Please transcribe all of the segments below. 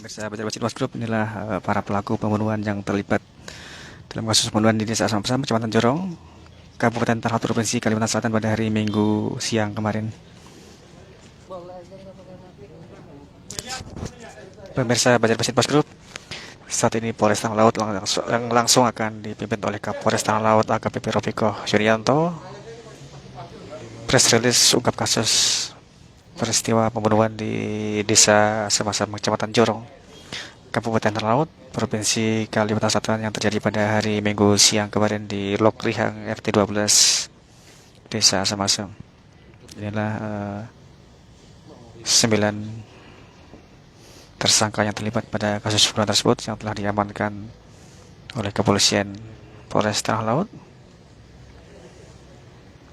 Pemirsa Bajar Wasit Group, inilah para pelaku pembunuhan yang terlibat dalam kasus pembunuhan di Desa Asam-Asam, Kecamatan Jorong, Kabupaten Talaut, Provinsi Kalimantan Selatan pada hari Minggu siang kemarin. Pemirsa Bajar Wasit Group, saat ini Polres Tanah Laut langsung akan dipimpin oleh Kapolres Tanah Laut AKBP Robiko Yunianto. Press release ungkap kasus peristiwa pembunuhan di Desa Asam-Asam, Kecamatan Jorong, Kabupaten Tanah Laut, Provinsi Kalimantan Selatan yang terjadi pada hari Minggu siang kemarin di Lok Rihang RT 12 Desa Asam-Asam. Inilah 9 tersangka yang terlibat pada kasus pembunuhan tersebut yang telah diamankan oleh kepolisian Polres Tanah Laut.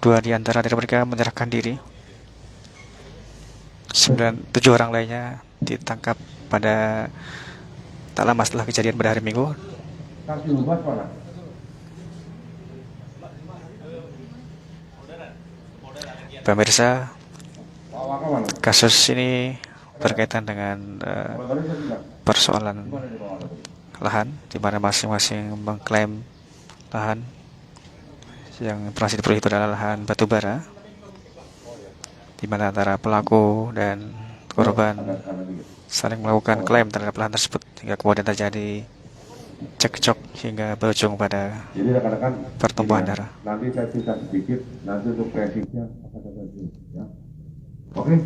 2 di antara dari mereka menyerahkan diri. 7 orang lainnya ditangkap pada tak lama setelah kejadian pada hari Minggu. Pemirsa, kasus ini berkaitan dengan persoalan lahan, di mana masing-masing mengklaim lahan yang masih diperoleh itu adalah lahan batubara, di mana antara pelaku dan korban saling melakukan klaim terhadap lahan tersebut hingga kemudian terjadi cekcok hingga berujung pada pertumpahan darah. Nanti saya cerita sedikit, nanti untuk presisnya ya. Oke.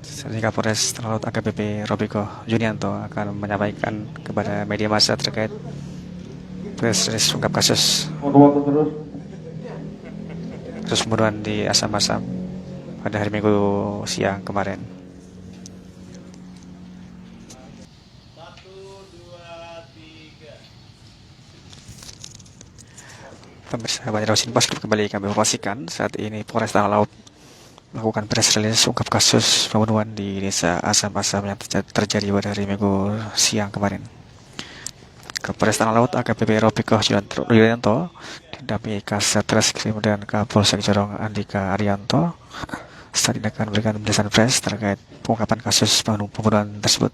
Selanjutnya Kapolres Tanah Laut AKBP Robiko Yunianto akan menyampaikan kepada media massa terkait press release ungkap kasus pembunuhan di Asam-Asam pada hari Minggu siang kemarin. Pemirsa Bajar Wasit Group, kembali kami informasikan saat ini Polres Tanah Laut melakukan press release ungkap kasus pembunuhan di Desa Asam-Asam yang terjadi pada hari Minggu siang kemarin. Kapolres Tanah Laut AKBP Robiko Yunianto didampingi Kasat Reskrim dan Kapolsek Jorong Andika Arianto saat ini akan memberikan penjelasan press terkait pengungkapan kasus pembunuhan tersebut.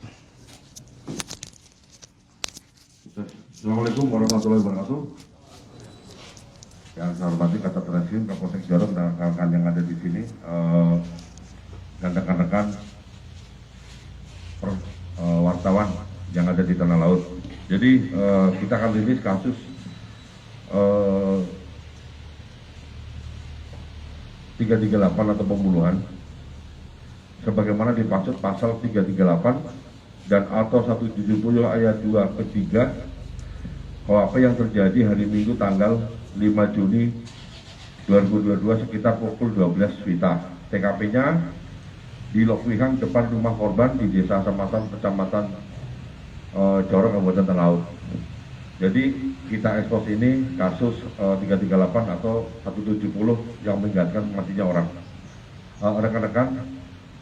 Assalamualaikum warahmatullahi wabarakatuh. Yang saya hormati Kasat Reskrim, Kapolsek Jorong dan rekan-rekan yang ada di sini, dan rekan-rekan wartawan yang ada di Tanah Laut. Jadi kita akan rilis kasus 338 atau pembunuhan sebagaimana dimaksud pasal 338 dan atau 170 ayat 2 ketiga KUHP yang terjadi hari Minggu tanggal 5 Juni 2022 sekitar pukul 12 WITA. TKP-nya di Lok Rihang depan rumah korban di Desa Asam-Asam, Kecamatan Jorong, Kabupaten Tanah Laut. Jadi kita ekspos ini kasus 338 atau 170 yang mengakibatkan matinya orang. Rekan-rekan,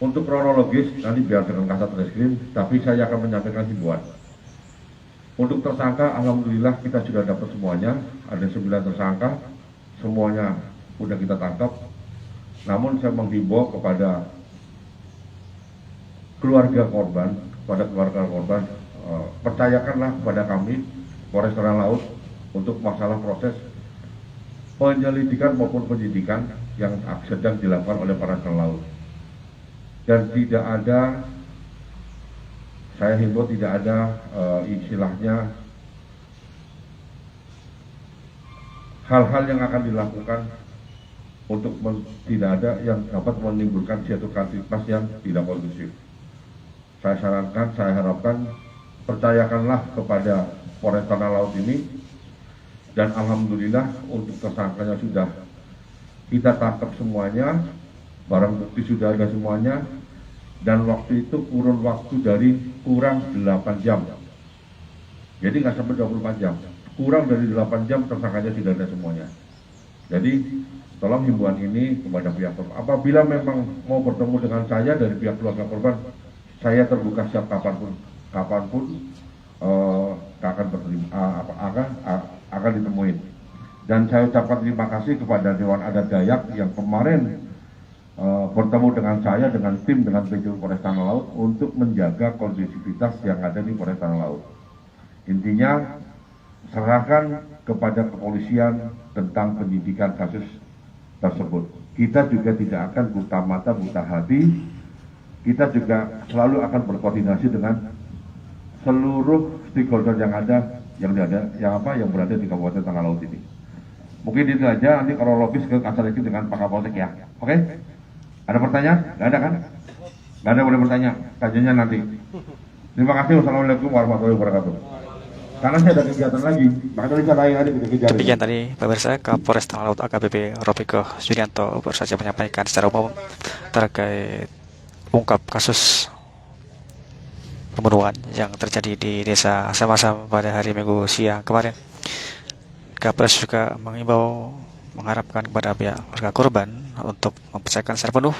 untuk kronologis nanti biar dengan Kasat Reskrim, tapi saya akan menyampaikan himbauan. Untuk tersangka, alhamdulillah kita sudah dapat semuanya, ada 9 tersangka, semuanya sudah kita tangkap. Namun saya menghimbau kepada keluarga korban, percayakanlah kepada kami Polres Tanah Laut untuk masalah proses penyelidikan maupun penyidikan yang sedang dilakukan oleh para Tanah Laut. Dan tidak ada, saya himbau tidak ada istilahnya hal-hal yang akan dilakukan untuk tidak ada yang dapat menimbulkan suatu aktivitas yang tidak kondusif. Saya sarankan, saya harapkan percayakanlah kepada Polres Tanah Laut ini, dan alhamdulillah untuk tersangkanya sudah kita tangkap semuanya, barang bukti sudah ada semuanya, dan waktu itu kurun waktu dari kurang 8 jam. Jadi nggak sampai 24 jam, kurang dari 8 jam tersangkanya sudah ada semuanya. Jadi tolong himbauan ini kepada pihak korban. Apabila memang mau bertemu dengan saya dari pihak keluarga korban, saya terbuka siap kapanpun akan ditemuin. Dan saya ucapkan terima kasih kepada Dewan Adat Dayak yang kemarin bertemu dengan saya, dengan tim, dengan PJU Polres Tanah Laut untuk menjaga kondisivitas yang ada di Polres Tanah Laut. Intinya, serahkan kepada kepolisian tentang penyidikan kasus tersebut. Kita juga tidak akan buta mata, buta hati. Kita juga selalu akan berkoordinasi dengan seluruh stakeholder yang berada di Kabupaten Tanah Laut ini. Mungkin itu aja, nanti kronologis ke Kasar itu dengan Pak Kapolsek ya. Oke? Ada pertanyaan? Nggak ada kan? Nggak ada, boleh bertanya. Tanyanya nanti. Terima kasih. Wassalamualaikum warahmatullahi wabarakatuh. Karena saya ada kegiatan lagi, makanya saya lain ada kegiatan. Demikian tadi pemirsa, Kapolres Tanah Laut AKBP Ropiko Sudianto baru saja menyampaikan secara umum terkait ungkap kasus pembunuhan yang terjadi di Desa Samasam pada hari Minggu siang kemarin. Kapolres juga mengimbau, mengharapkan kepada pihak keluarga korban untuk mempercayakan secara penuh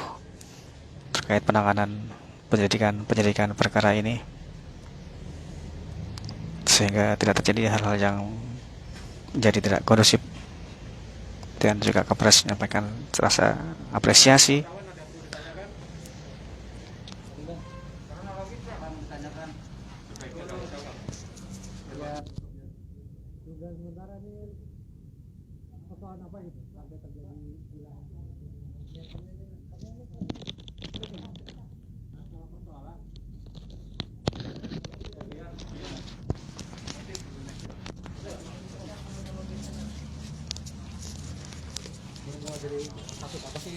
terkait penanganan penyelidikan perkara ini, sehingga tidak terjadi hal-hal yang menjadi tidak kondusif. Dan juga Kapolres menyampaikan rasa apresiasi dari kasus apa sih,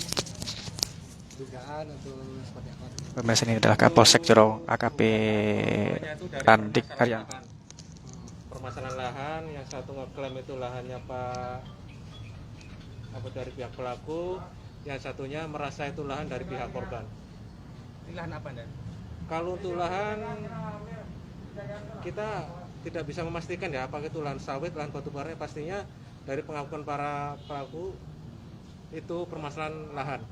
dugaan atau seperti apa? pemirsa. Ini adalah Kapolsek Jorong AKP Randik Arya. Permasalahan lahan, yang satu ngeklaim itu lahannya apa dari pihak pelaku, yang satunya merasa itu lahan dari pihak korban. Ini lahan apa, Dan? Kalau untuk lahan kita tidak bisa memastikan ya apakah itu lahan sawit, lahan batu bara. Pastinya dari pengakuan para pelaku itu permasalahan lahan.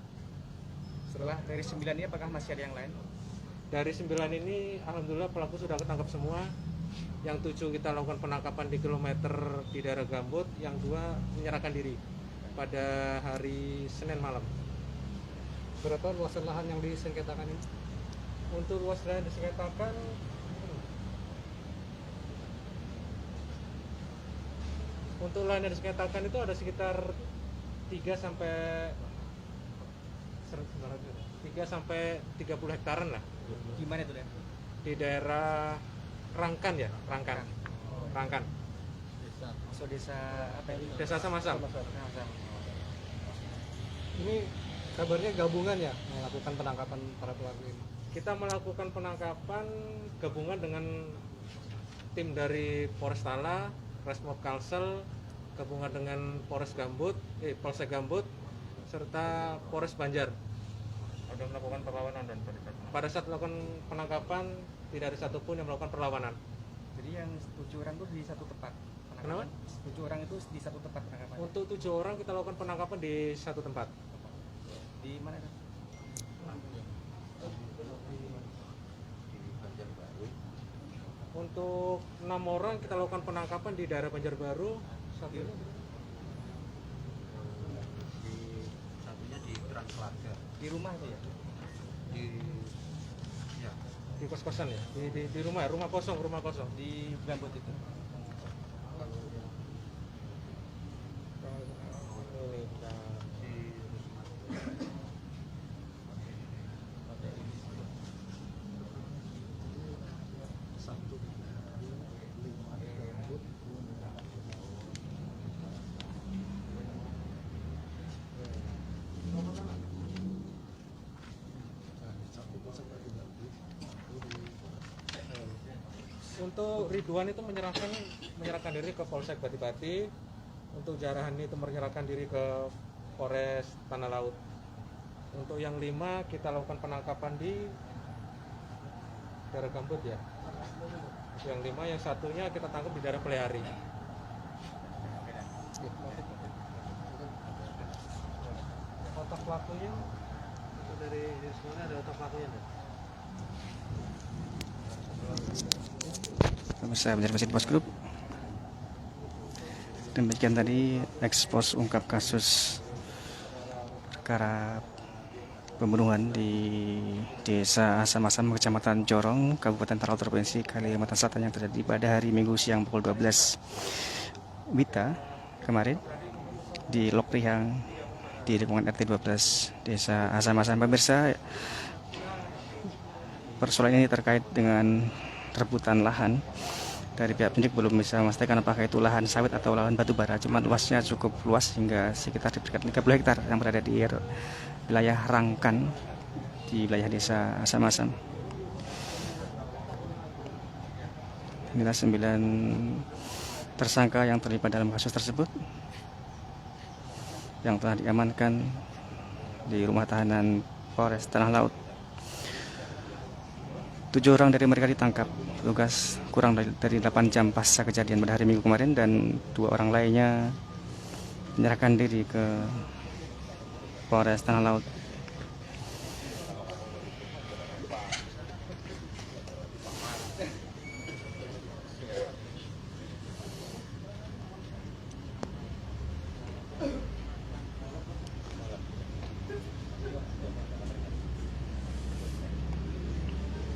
Setelah dari 9 ini apakah masih ada yang lain? Dari 9 ini alhamdulillah pelaku sudah ketangkap semua. Yang 7 kita lakukan penangkapan di kilometer di daerah Gambut, yang 2 menyerahkan diri pada hari Senin malam. Berapa luasan lahan yang disengketakan ini? Untuk luas lahan yang disengketakan itu ada sekitar 3 sampai 30 hektaran lah. Gimana itu, Dan? Di daerah Rangkan ya, Rangkan. Desa. Maksud desa apa ini? Desa Samasam. Ini kabarnya gabungan ya melakukan penangkapan para pelaku ini. Kita melakukan penangkapan gabungan dengan tim dari Polres Tala, Resmob Kalsel, gabungan dengan Polsek Gambut, serta Polres Banjar. Ada melakukan perlawanan dan pada saat melakukan penangkapan tidak ada satupun yang melakukan perlawanan. Jadi yang 7 orang itu di satu tempat penangkapan. Kenapa? 7 orang itu di satu tempat penangkapan. Untuk 7 orang kita lakukan penangkapan di satu tempat. Di mana itu? Untuk 6 orang kita lakukan penangkapan di daerah Banjarbaru. Satunya di Transwarga. Di rumah itu ya? di kos-kosan ya, di rumah kosong Di Gambut itu. Untuk Ridwan itu menyerahkan diri ke Polsek Bati-Bati. Untuk Jarahan itu menyerahkan diri ke Polres Tanah Laut. Untuk yang 5 kita lakukan penangkapan di daerah Gambut ya. Yang 5, yang satunya kita tangkap di daerah Pelihari. Otak pelakunya itu dari semuanya ada otak pelakunya. Pemirsa Banjarmasin Post Group. Demikian tadi ekspos ungkap kasus perkara pembunuhan di Desa Asam-Asam, Kecamatan Jorong, Kabupaten Talaut, Provinsi Kalimantan Selatan yang terjadi pada hari Minggu siang pukul 12 WITA kemarin di Lok Rihang di lingkungan RT 12 Desa Asam-Asam. Pemirsa, persoalan ini terkait dengan rebutan lahan. Dari pihak penyidik belum bisa memastikan apakah itu lahan sawit atau lahan batu bara, cuma luasnya cukup luas hingga sekitar di dekat 30 hektar yang berada di wilayah Rangkan di wilayah Desa Asam-Asam. Inilah 9 tersangka yang terlibat dalam kasus tersebut yang telah diamankan di rumah tahanan Polres Tanah Laut. 7 orang dari mereka ditangkap petugas kurang dari 8 jam pasca kejadian pada hari Minggu kemarin, dan 2 orang lainnya menyerahkan diri ke Polres Tanah Laut.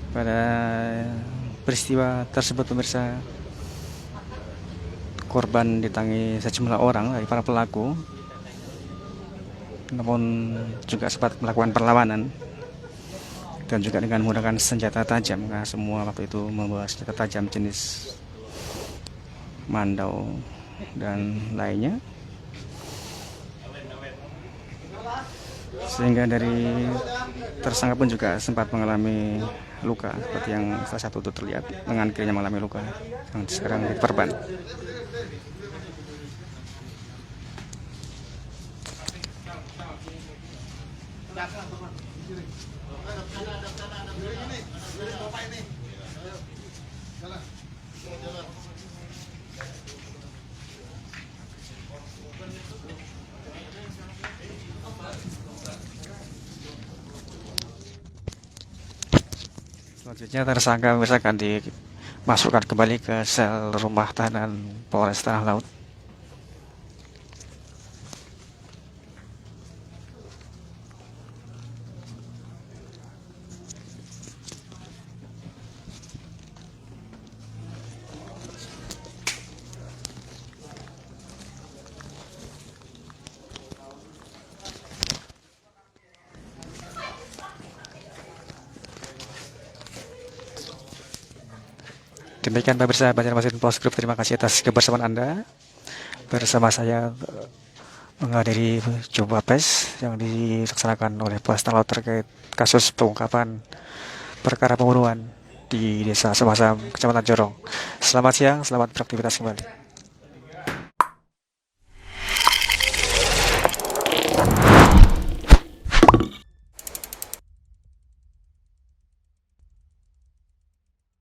Pada peristiwa tersebut, pemirsa, korban ditangi sejumlah orang dari para pelaku, namun juga sempat melakukan perlawanan dan juga dengan menggunakan senjata tajam, karena semua waktu itu membawa senjata tajam jenis mandau dan lainnya, sehingga dari tersangka pun juga sempat mengalami luka, seperti yang salah satu itu terlihat lengan kirinya mengalami luka yang sekarang diperban. Selanjutnya tersangka akan dimasukkan kembali ke sel rumah tahanan Polres Tanah Laut. Demikian pemirsa Banjarmasin Post Group, terima kasih atas kebersamaan Anda. Bersama saya menghadiri jumpa pers yang dilaksanakan oleh Polres Tanah Laut terkait kasus pengungkapan perkara pembunuhan di Desa Asam-Asam, Kecamatan Jorong. Selamat siang, selamat beraktivitas kembali.